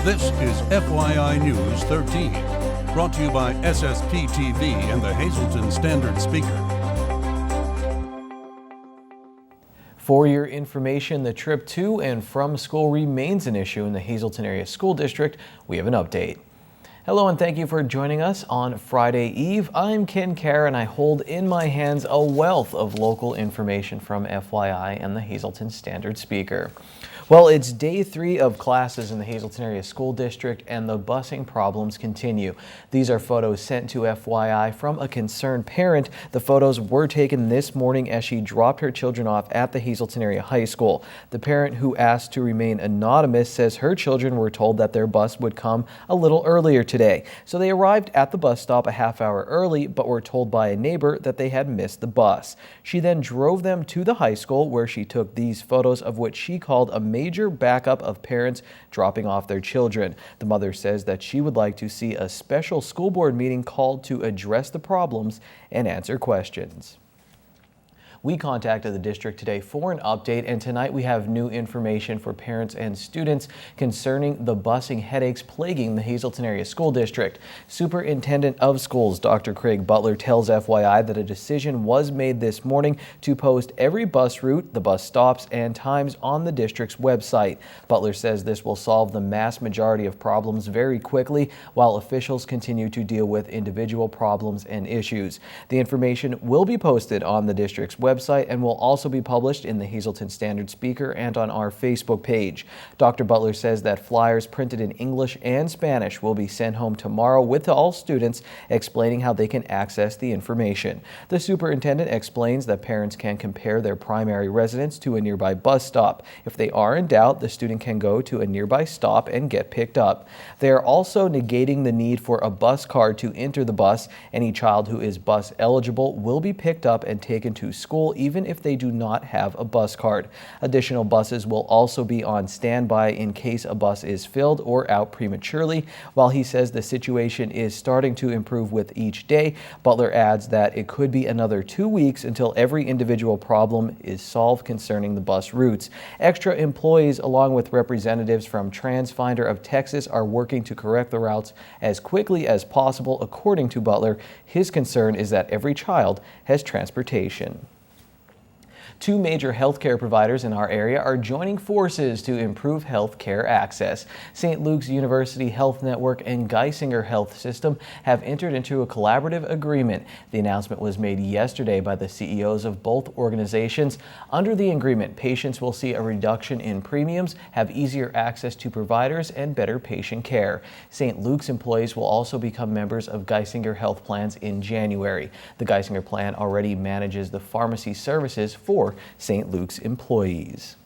This is FYI News 13, brought to you by SSPTV and the Hazleton Standard Speaker. For your information, the trip to and from school remains an issue in the Hazleton Area School District. We have an update. Hello and thank you for joining us on Friday Eve. I'm Ken Kerr and I hold in my hands a wealth of local information from FYI and the Hazleton Standard Speaker. Well, it's day 3 of classes in the Hazleton Area School District and the busing problems continue. These are photos sent to FYI from a concerned parent. The photos were taken this morning as she dropped her children off at the Hazleton Area High School. The parent, who asked to remain anonymous, says her children were told that their bus would come a little earlier today. So they arrived at the bus stop a half hour early, but were told by a neighbor that they had missed the bus. She then drove them to the high school, where she took these photos of what she called a major backup of parents dropping off their children. The mother says that she would like to see a special school board meeting called to address the problems and answer questions. We contacted the district today for an update, and tonight we have new information for parents and students concerning the busing headaches plaguing the Hazleton Area School District. Superintendent of Schools Dr. Craig Butler tells FYI that a decision was made this morning to post every bus route, the bus stops, and times on the district's website. Butler says this will solve the mass majority of problems very quickly, while officials continue to deal with individual problems and issues. The information will be posted on the district's website and will also be published in the Hazleton Standard Speaker and on our Facebook page. Dr. Butler says that flyers printed in English and Spanish will be sent home tomorrow with all students, explaining how they can access the information. The superintendent explains that parents can compare their primary residence to a nearby bus stop. If they are in doubt, the student can go to a nearby stop and get picked up. They are also negating the need for a bus card to enter the bus. Any child who is bus eligible will be picked up and taken to school even if they do not have a bus card. Additional buses will also be on standby in case a bus is filled or out prematurely. While he says the situation is starting to improve with each day, Butler adds that it could be another 2 weeks until every individual problem is solved concerning the bus routes. Extra employees along with representatives from TransFinder of Texas are working to correct the routes as quickly as possible. According to Butler, his concern is that every child has transportation. 2 major healthcare providers in our area are joining forces to improve healthcare access. St. Luke's University Health Network and Geisinger Health System have entered into a collaborative agreement. The announcement was made yesterday by the CEOs of both organizations. Under the agreement, patients will see a reduction in premiums, have easier access to providers, and better patient care. St. Luke's employees will also become members of Geisinger Health Plans in January. The Geisinger plan already manages the pharmacy services for St. Luke's employees.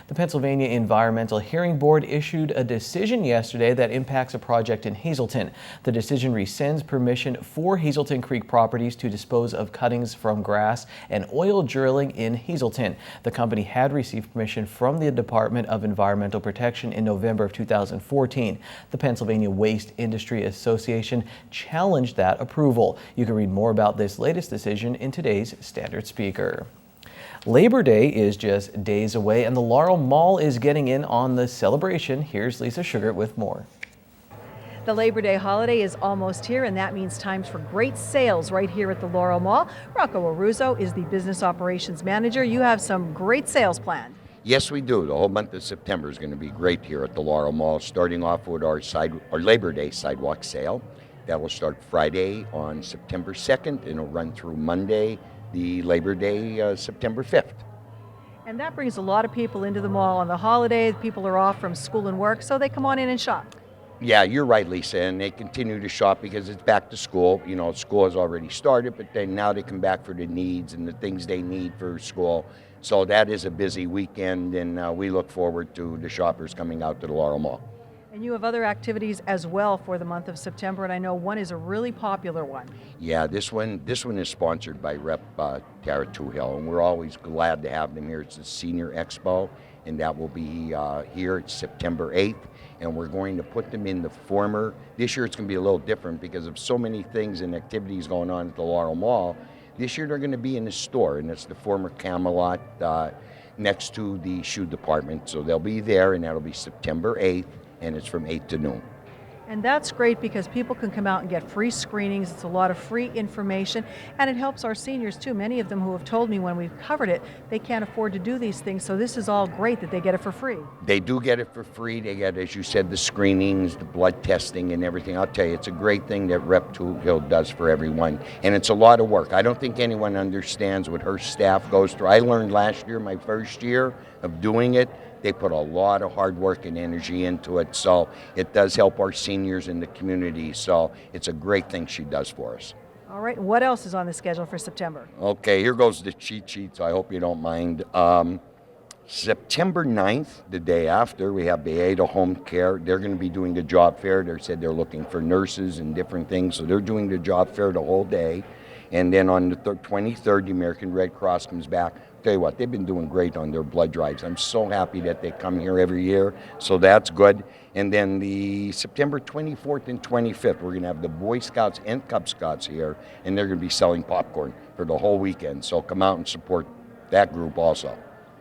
The Pennsylvania Environmental Hearing Board issued a decision yesterday that impacts a project in Hazleton. The decision rescinds permission for Hazleton Creek Properties to dispose of cuttings from grass and oil drilling in Hazleton. The company had received permission from the Department of Environmental Protection in November of 2014. The Pennsylvania Waste Industry Association challenged that approval. You can read more about this latest decision in today's Standard Speaker. Labor Day is just days away and the Laurel Mall is getting in on the celebration. Here's Lisa Sugar with more. The Labor Day holiday is almost here, and that means times for great sales right here at the Laurel Mall. Rocco Aruzo is the Business Operations Manager. You have some great sales planned. Yes, we do. The whole month of September is going to be great here at the Laurel Mall, starting off with our Labor Day sidewalk sale. That will start Friday on September 2nd and it'll run through Monday, the Labor Day, September 5th. And that brings a lot of people into the mall on the holiday. People are off from school and work, so they come on in and shop. Yeah, you're right, Lisa, and they continue to shop because it's back to school. You know, school has already started, but then now they come back for the needs and the things they need for school. So that is a busy weekend, and we look forward to the shoppers coming out to the Laurel Mall. And you have other activities as well for the month of September, and I know one is a really popular one. Yeah, this one is sponsored by Rep. Tara Toohill, and we're always glad to have them here. It's the Senior Expo, and that will be here. It's September 8th, and we're going to put them in the former. This year it's going to be a little different because of so many things and activities going on at the Laurel Mall. This year they're going to be in the store, and it's the former Camelot next to the shoe department. So they'll be there, and that'll be September 8th. and it's from 8 to noon. And that's great because people can come out and get free screenings. It's a lot of free information, and it helps our seniors too. Many of them who have told me when we've covered it, they can't afford to do these things. So this is all great that they get it for free. They do get it for free. They get, as you said, the screenings, the blood testing and everything. I'll tell you, it's a great thing that Rep. Hill does for everyone. And it's a lot of work. I don't think anyone understands what her staff goes through. I learned last year, my first year of doing it, they put a lot of hard work and energy into it, so it does help our seniors in the community, so it's a great thing she does for us. All right, what else is on the schedule for September? Okay, here goes the cheat sheet, so I hope you don't mind. September 9th, the day after, we have Beata Home Care. They're going to be doing the job fair. They said they're looking for nurses and different things, so they're doing the job fair the whole day. And then on the 23rd, the American Red Cross comes back. Tell you what, they've been doing great on their blood drives. I'm so happy that they come here every year, so that's good. And then the September 24th and 25th, we're going to have the Boy Scouts and Cub Scouts here, and they're going to be selling popcorn for the whole weekend. So come out and support that group also.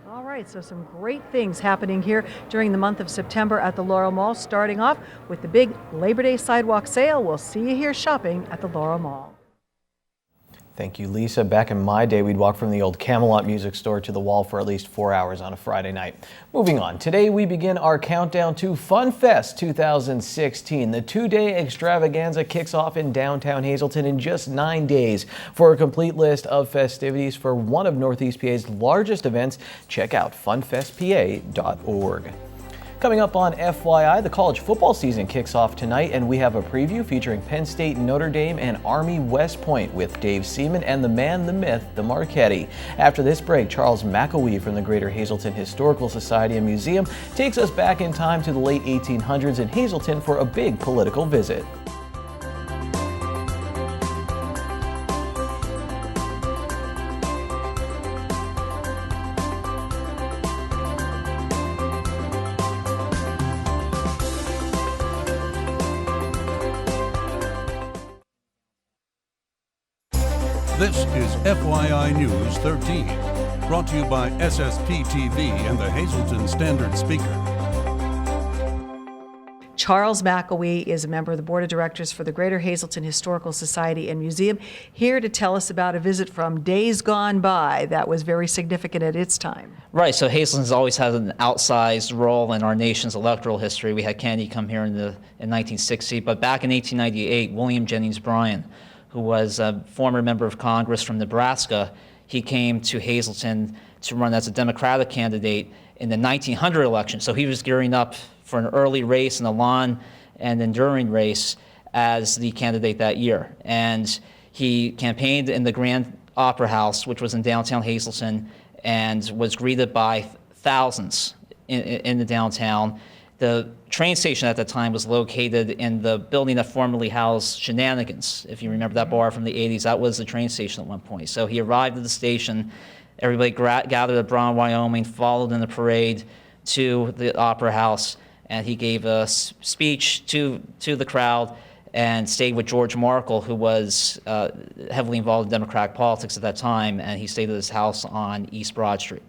All right, so some great things happening here during the month of September at the Laurel Mall, starting off with the big Labor Day sidewalk sale. We'll see you here shopping at the Laurel Mall. Thank you, Lisa. Back in my day, we'd walk from the old Camelot music store to the wall for at least 4 hours on a Friday night. Moving on, today we begin our countdown to Fun Fest 2016. The two-day extravaganza kicks off in downtown Hazleton in just 9 days. For a complete list of festivities for one of Northeast PA's largest events, check out funfestpa.org. Coming up on FYI, the college football season kicks off tonight, and we have a preview featuring Penn State, Notre Dame, and Army West Point with Dave Seaman and the man, the myth, the Marchetti. After this break, Charles McElwee from the Greater Hazleton Historical Society and Museum takes us back in time to the late 1800s in Hazleton for a big political visit. This is FYI News 13, brought to you by SSPTV and the Hazleton Standard Speaker. Charles McElwee is a member of the Board of Directors for the Greater Hazleton Historical Society and Museum, here to tell us about a visit from days gone by that was very significant at its time. Right, so Hazleton's always had an outsized role in our nation's electoral history. We had Kennedy come here in 1960, but back in 1898, William Jennings Bryan, who was a former member of Congress from Nebraska, he came to Hazleton to run as a Democratic candidate in the 1900 election. So he was gearing up for an early race in the lawn and enduring race as the candidate that year. And he campaigned in the Grand Opera House, which was in downtown Hazleton, and was greeted by thousands in the downtown. The train station at that time was located in the building that formerly housed Shenanigans. If you remember that bar from the 80s, that was the train station at one point. So he arrived at the station, everybody gathered at Brown, Wyoming, followed in the parade to the Opera House, and he gave a speech to the crowd and stayed with George Markle, who was heavily involved in Democratic politics at that time, and he stayed at his house on East Broad Street.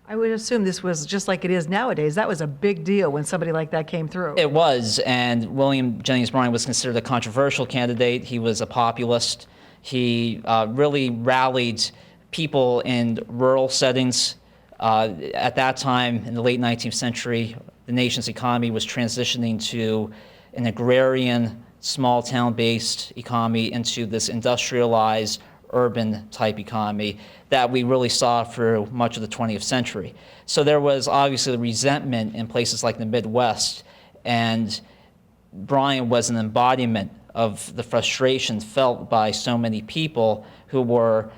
I would assume this was just like it is nowadays. That was a big deal when somebody like that came through. It was, and William Jennings Bryan was considered a controversial candidate. He was a populist. He really rallied people in rural settings. At that time, in the late 19th century, the nation's economy was transitioning to an agrarian, small town-based economy into this industrialized, urban type economy that we really saw for much of the 20th century. So there was obviously the resentment in places like the Midwest, and Bryan was an embodiment of the frustration felt by so many people who were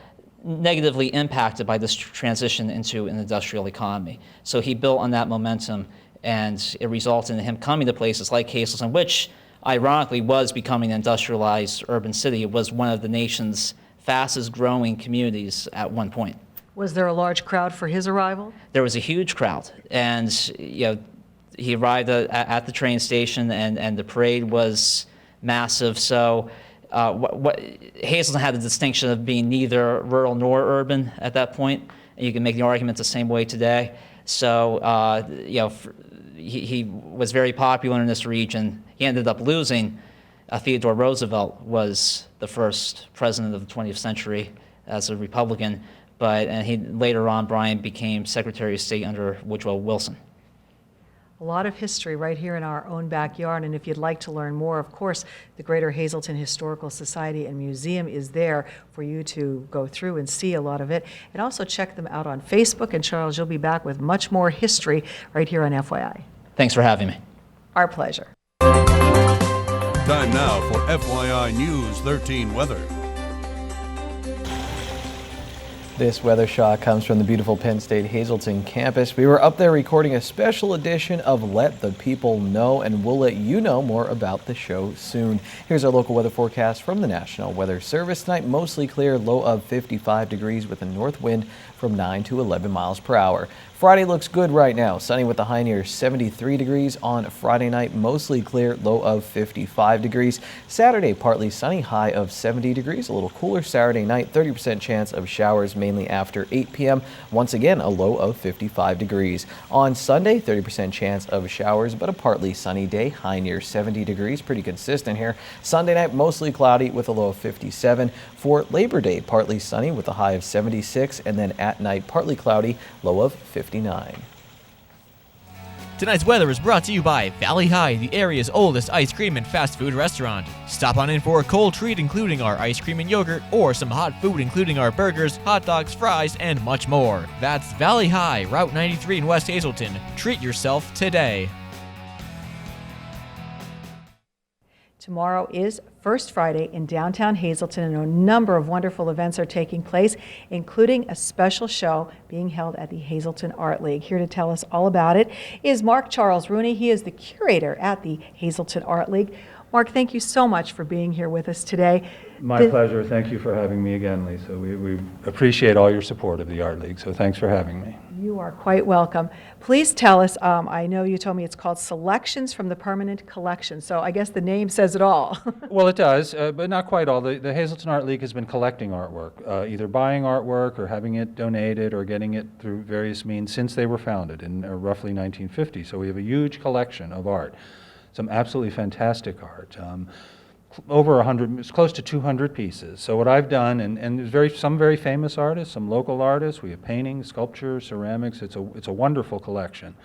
negatively impacted by this transition into an industrial economy. So he built on that momentum, and it resulted in him coming to places like Hazleton, which ironically was becoming an industrialized urban city. It was one of the nation's fastest growing communities at one point. Was there a large crowd for his arrival? There was a huge crowd, and he arrived at the train station, and the parade was massive. So Hazleton had the distinction of being neither rural nor urban at that point, and you can make the argument the same way today. So he was very popular in this region. He ended up losing. Theodore Roosevelt was the first president of the 20th century as a Republican, and later on, Bryan became Secretary of State under Woodrow Wilson. A lot of history right here in our own backyard, and if you'd like to learn more, of course, the Greater Hazleton Historical Society and Museum is there for you to go through and see a lot of it. And also check them out on Facebook, and Charles, you'll be back with much more history right here on FYI. Thanks for having me. Our pleasure. Time now for FYI News 13 weather. This weather shot comes from the beautiful Penn State Hazleton campus. We were up there recording a special edition of Let the People Know, and we'll let you know more about the show soon. Here's our local weather forecast from the National Weather Service. Tonight, mostly clear, low of 55 degrees with a north wind from 9 to 11 miles per hour. Friday looks good right now. Sunny with a high near 73 degrees on Friday night. Mostly clear, low of 55 degrees. Saturday, partly sunny, high of 70 degrees. A little cooler Saturday night. 30% chance of showers mainly after 8 p.m. Once again, a low of 55 degrees. On Sunday, 30% chance of showers, but a partly sunny day. High near 70 degrees. Pretty consistent here. Sunday night, mostly cloudy with a low of 57. For Labor Day, partly sunny with a high of 76. And then at night, partly cloudy, low of 59. Tonight's weather is brought to you by Valley High, the area's oldest ice cream and fast food restaurant. Stop on in for a cold treat including our ice cream and yogurt, or some hot food including our burgers, hot dogs, fries, and much more. That's Valley High, Route 93 in West Hazleton. Treat yourself today. Tomorrow is First Friday in downtown Hazleton, and a number of wonderful events are taking place, including a special show being held at the Hazleton Art League. Here to tell us all about it is Mark Charles Rooney. He is the curator at the Hazleton Art League. Mark, thank you so much for being here with us today. My pleasure. Thank you for having me again, Lisa. We appreciate all your support of the Art League, so thanks for having me. You are quite welcome. Please tell us, I know you told me it's called Selections from the Permanent Collection, so I guess the name says it all. Well, it does, but not quite all. The Hazleton Art League has been collecting artwork, either buying artwork or having it donated or getting it through various means since they were founded in roughly 1950. So we have a huge collection of art, some absolutely fantastic art. Over 100, it's close to 200 pieces. So what I've done, and there's some very famous artists, some local artists. We have paintings, sculpture, ceramics. It's a wonderful collection.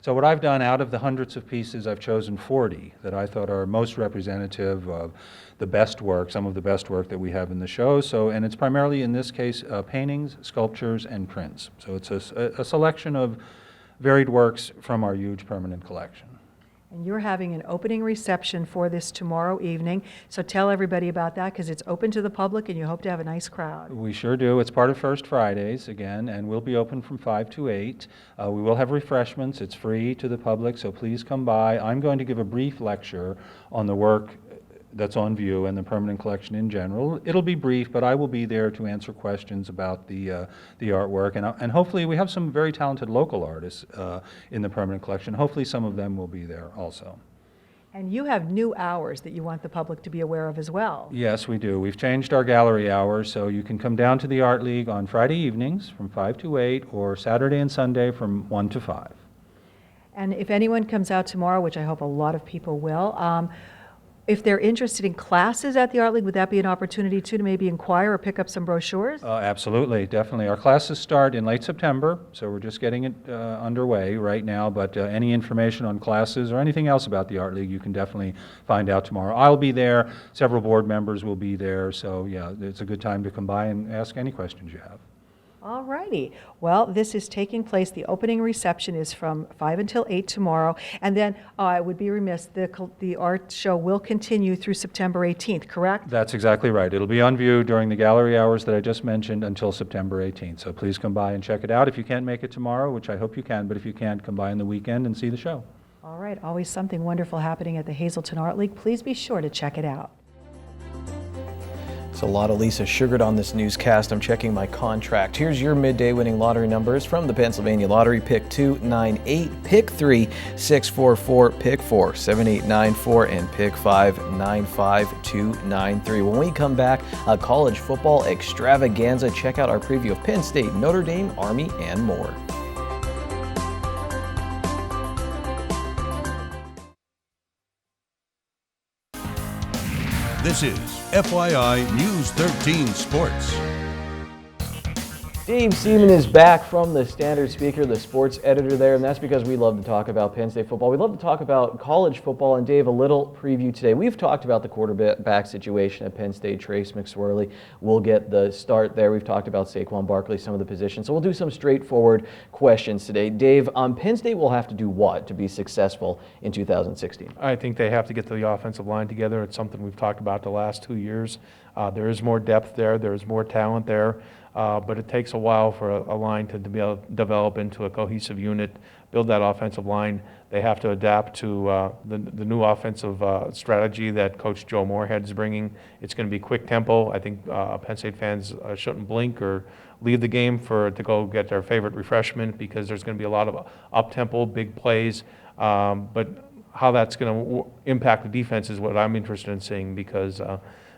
So what I've done, out of the hundreds of pieces, I've chosen 40 that I thought are most representative of the best work, some of the best work that we have in the show. So, and it's primarily in this case paintings, sculptures, and prints. So it's a selection of varied works from our huge permanent collection. And you're having an opening reception for this tomorrow evening, so tell everybody about that, because it's open to the public and you hope to have a nice crowd. We sure do. It's part of First Fridays again, and we'll be open from 5 to 8. We will have refreshments. It's free to the public, so please come by. I'm going to give a brief lecture on the work that's on view and the permanent collection in general. It'll be brief, but I will be there to answer questions about the artwork, and hopefully we have some very talented local artists in the permanent collection. Hopefully some of them will be there also. And you have new hours that you want the public to be aware of as well. Yes, we do. We've changed our gallery hours, so you can come down to the Art League on Friday evenings from 5 to 8, or Saturday and Sunday from 1 to 5. And if anyone comes out tomorrow, which I hope a lot of people will, if they're interested in classes at the Art League, would that be an opportunity too to maybe inquire or pick up some brochures? Absolutely, definitely. Our classes start in late September, so we're just getting it underway right now, but any information on classes or anything else about the Art League, you can definitely find out tomorrow. I'll be there, several board members will be there, so yeah, it's a good time to come by and ask any questions you have. All righty. Well, this is taking place. The opening reception is from 5 until 8 tomorrow. And then I would be remiss, the art show will continue through September 18th, correct? That's exactly right. It'll be on view during the gallery hours that I just mentioned until September 18th. So please come by and check it out. If you can't make it tomorrow, which I hope you can, but if you can't, come by on the weekend and see the show. All right. Always something wonderful happening at the Hazleton Art League. Please be sure to check it out. It's a lot of Lisa sugared on this newscast. I'm checking my contract. Here's your midday winning lottery numbers from the Pennsylvania Lottery. Pick 298, pick 3 644, pick 4 7894, and pick 5 95293. When we come back, a college football extravaganza. Check out our preview of Penn State, Notre Dame, Army, and more. This is FYI News 13 Sports. Dave Seaman is back from the Standard Speaker, the sports editor there, and that's because we love to talk about Penn State football. We love to talk about college football, and Dave, a little preview today. We've talked about the quarterback situation at Penn State. Trace McSorley will get the start there. We've talked about Saquon Barkley, some of the positions. So we'll do some straightforward questions today. Dave, Penn State will have to do what to be successful in 2016? I think they have to get the offensive line together. It's something we've talked about the last 2 years. There is more depth there. There is more talent there. But it takes a while for a line to be able to develop into a cohesive unit, build that offensive line. They have to adapt to the new offensive strategy that Coach Joe Moorhead is bringing. It's going to be quick tempo. I think Penn State fans shouldn't blink or leave the game to go get their favorite refreshment, because there's going to be a lot of up-tempo, big plays. But how that's going to impact the defense is what I'm interested in seeing, because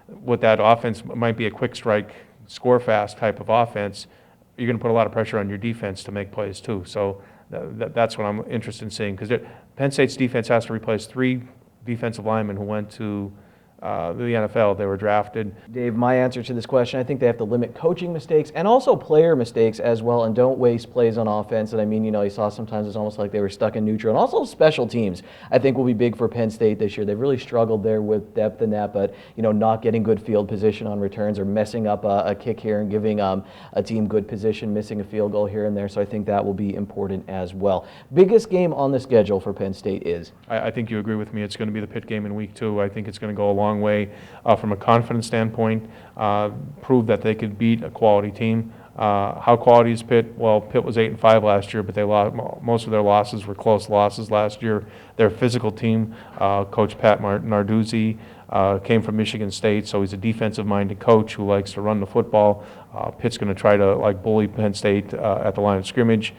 with that offense might be a quick strike, score fast type of offense. You're going to put a lot of pressure on your defense to make plays too. So that's what I'm interested in seeing, because Penn State's defense has to replace 3 defensive linemen who went to the NFL. They were drafted. Dave, my answer to this question, I think they have to limit coaching mistakes and also player mistakes as well, and don't waste plays on offense. And I mean, you saw sometimes it's almost like they were stuck in neutral. And also special teams, I think, will be big for Penn State this year. They've really struggled there with depth in that, but, not getting good field position on returns or messing up a kick here and giving a team good position, missing a field goal here and there. So I think that will be important as well. Biggest game on the schedule for Penn State is? I think you agree with me. It's going to be the Pitt game in week 2. I think it's going to go a long way from a confidence standpoint, prove that they could beat a quality team. How quality is Pitt? Well, Pitt was 8-5 last year, but they lost, most of their losses were close losses last year. They're a physical team. Coach Pat Narduzzi came from Michigan State, so he's a defensive-minded coach who likes to run the football. Pitt's going to try to bully Penn State at the line of scrimmage.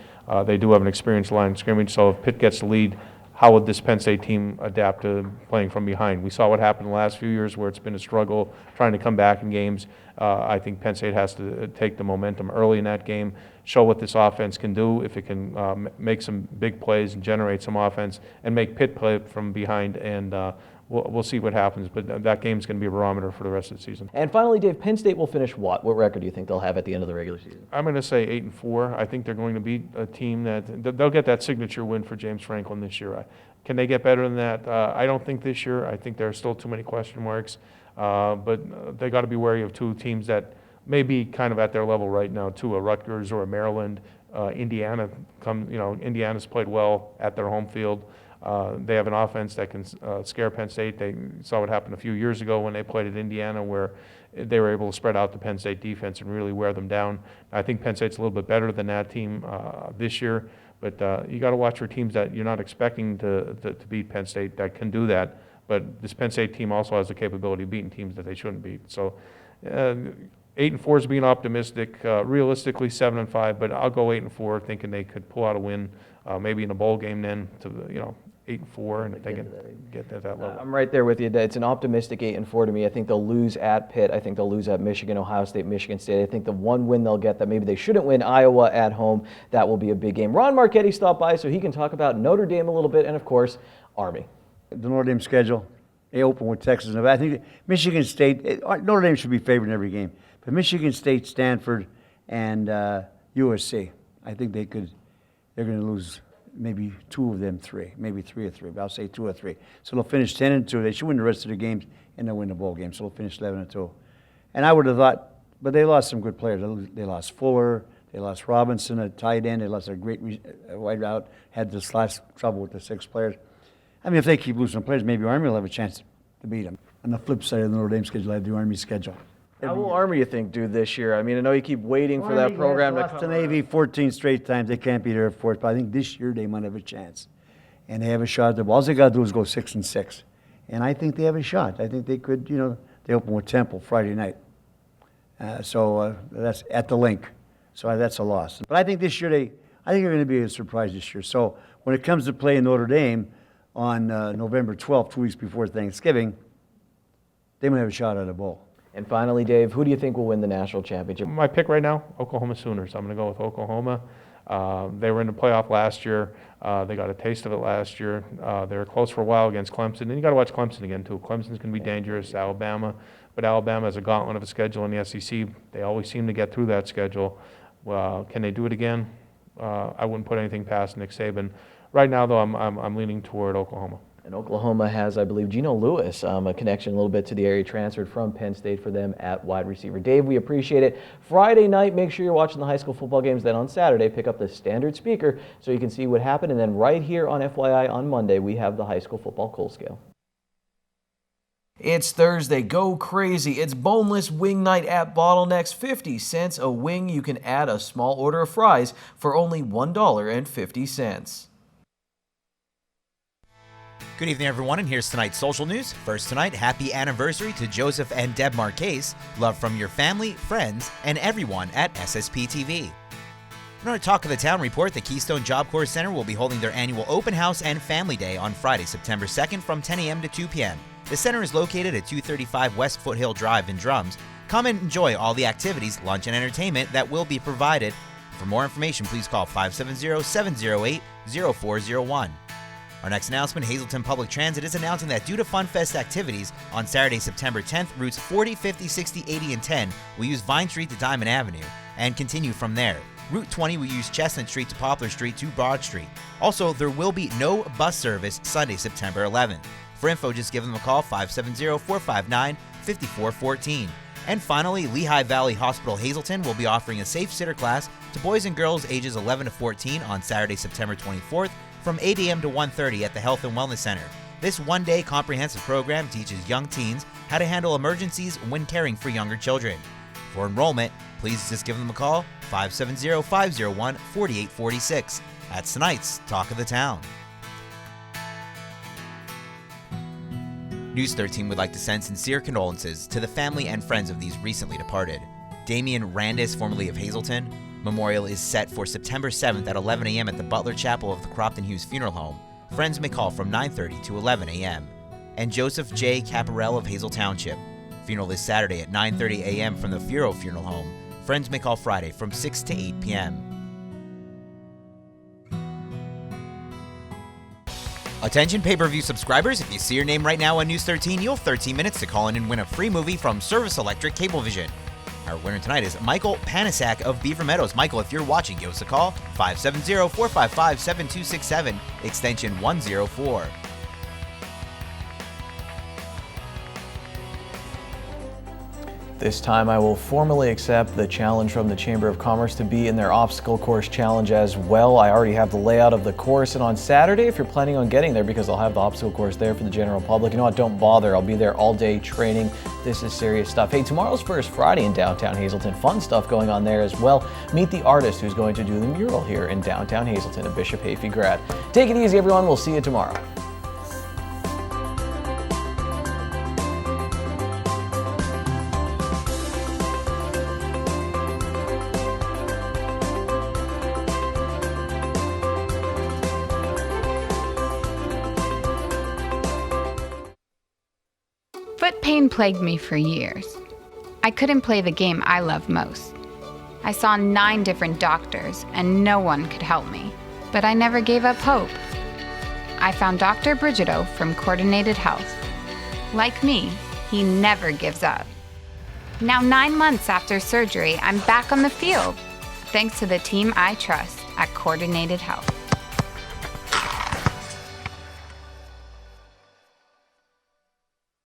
They do have an experienced line of scrimmage, so if Pitt gets the lead, how would this Penn State team adapt to playing from behind? We saw what happened the last few years where it's been a struggle trying to come back in games. I think Penn State has to take the momentum early in that game, show what this offense can do, if it can make some big plays and generate some offense, and make Pitt play from behind, and we'll see what happens. But that game's going to be a barometer for the rest of the season. And finally, Dave, Penn State will finish what? What record do you think they'll have at the end of the regular season? I'm going to say 8-4. I think they're going to beat a team that they'll get that signature win for James Franklin this year. Can they get better than that? I don't think this year. I think there are still too many question marks. But they got to be wary of 2 teams that may be kind of at their level right now too, a Rutgers or a Maryland. Indiana, Indiana's played well at their home field. They have an offense that can scare Penn State. They saw what happened a few years ago when they played at Indiana, where they were able to spread out the Penn State defense and really wear them down. I think Penn State's a little bit better than that team this year, but you got to watch for teams that you're not expecting to beat Penn State that can do that. But this Penn State team also has the capability of beating teams that they shouldn't beat. So 8-4 is being optimistic. Realistically, 7-5, but I'll go 8-4, thinking they could pull out a win, maybe in a bowl game then to 8-4, and if they can get to that level. I'm right there with you. It's an optimistic 8-4 to me. I think they'll lose at Pitt. I think they'll lose at Michigan, Ohio State, Michigan State. I think the one win they'll get that maybe they shouldn't win, Iowa at home, that will be a big game. Ron Marchetti stopped by so he can talk about Notre Dame a little bit, and of course, Army. The Notre Dame schedule, they open with Texas and Nevada. I think Michigan State, Notre Dame should be favored in every game, but Michigan State, Stanford, and USC, I think they're going to lose maybe 2 of them 3, maybe 3 of 3, but I'll say 2 or 3. So they'll finish 10-2. They should win the rest of the games, and they'll win the bowl game. So they'll finish 11-2. And I would have thought, but they lost some good players. They lost Fuller, they lost Robinson, a tight end. They lost a great wide out. Had this last trouble with the 6 players. I mean, if they keep losing players, maybe Army will have a chance to beat them. On the flip side of the Notre Dame schedule, I have the Army schedule. How will Army, you think, do this year? I mean, I know you keep waiting for that program to come. To Navy 14 straight times. They can't beat Air Force, but I think this year they might have a chance. And they have a shot at the ball. All they got to do is go 6-6. And I think they have a shot. I think they could, they open with Temple Friday night. So that's at the link. So that's a loss. But I think this year I think they're going to be a surprise this year. So when it comes to playing Notre Dame on November 12th, 2 weeks before Thanksgiving, they might have a shot at a bowl. And finally, Dave, who do you think will win the national championship? My pick right now, Oklahoma Sooners. I'm going to go with Oklahoma. They were in the playoff last year. They got a taste of it last year. They were close for a while against Clemson. And you got to watch Clemson again, too. Clemson's going to be dangerous, Alabama. But Alabama has a gauntlet of a schedule in the SEC. They always seem to get through that schedule. Can they do it again? I wouldn't put anything past Nick Saban. Right now, though, I'm leaning toward Oklahoma. And Oklahoma has, I believe, Geno Lewis, a connection a little bit to the area, transferred from Penn State for them at wide receiver. Dave, we appreciate it. Friday night, make sure you're watching the high school football games. Then on Saturday, pick up the standard speaker so you can see what happened. And then right here on FYI on Monday, we have the high school football Coal Scale. It's Thursday. Go crazy. It's boneless wing night at Bottlenecks. 50 cents a wing. You can add a small order of fries for only $1.50. Good evening, everyone, and here's tonight's social news. First tonight, happy anniversary to Joseph and Deb Marquez. Love from your family, friends, and everyone at SSPTV. In our Talk of the Town report, the Keystone Job Corps Center will be holding their annual open house and family day on Friday, September 2nd from 10 a.m. to 2 p.m. The center is located at 235 West Foothill Drive in Drums. Come and enjoy all the activities, lunch, and entertainment that will be provided. For more information, please call 570-708-0401. Our next announcement, Hazleton Public Transit is announcing that due to FunFest activities on Saturday, September 10th, routes 40, 50, 60, 80, and 10 will use Vine Street to Diamond Avenue and continue from there. Route 20 will use Chestnut Street to Poplar Street to Broad Street. Also, there will be no bus service Sunday, September 11th. For info, just give them a call, 570-459-5414. And finally, Lehigh Valley Hospital Hazleton will be offering a safe sitter class to boys and girls ages 11 to 14 on Saturday, September 24th, from 8 a.m. to 1:30 at the Health and Wellness Center. This one-day comprehensive program teaches young teens how to handle emergencies when caring for younger children. For enrollment, please just give them a call, 570-501-4846. That's tonight's Talk of the Town. News 13 would like to send sincere condolences to the family and friends of these recently departed. Damian Randis, formerly of Hazleton. Memorial is set for September 7th at 11 a.m. at the Butler Chapel of the Crofton Hughes Funeral Home. Friends may call from 9:30 to 11 a.m. And Joseph J. Caparell of Hazel Township. Funeral is Saturday at 9:30 a.m. from the Furo Funeral Home. Friends may call Friday from 6 to 8 p.m. Attention pay-per-view subscribers, if you see your name right now on News 13, you'll have 13 minutes to call in and win a free movie from Service Electric Cablevision. Our winner tonight is Michael Panasak of Beaver Meadows. Michael, if you're watching, give us a call, 570-455-7267, extension 104. This time I will formally accept the challenge from the Chamber of Commerce to be in their obstacle course challenge as well. I already have the layout of the course, and on Saturday, if you're planning on getting there, because I'll have the obstacle course there for the general public, you know what, don't bother. I'll be there all day training. This is serious stuff. Hey, tomorrow's First Friday in downtown Hazleton. Fun stuff going on there as well. Meet the artist who's going to do the mural here in downtown Hazleton at Bishop Hafey Grad. Take it easy, everyone. We'll see you tomorrow. Foot pain plagued me for years. I couldn't play the game I love most. I saw 9 different doctors and no one could help me, but I never gave up hope. I found Dr. Brigido from Coordinated Health. Like me, he never gives up. Now 9 months after surgery, I'm back on the field, thanks to the team I trust at Coordinated Health.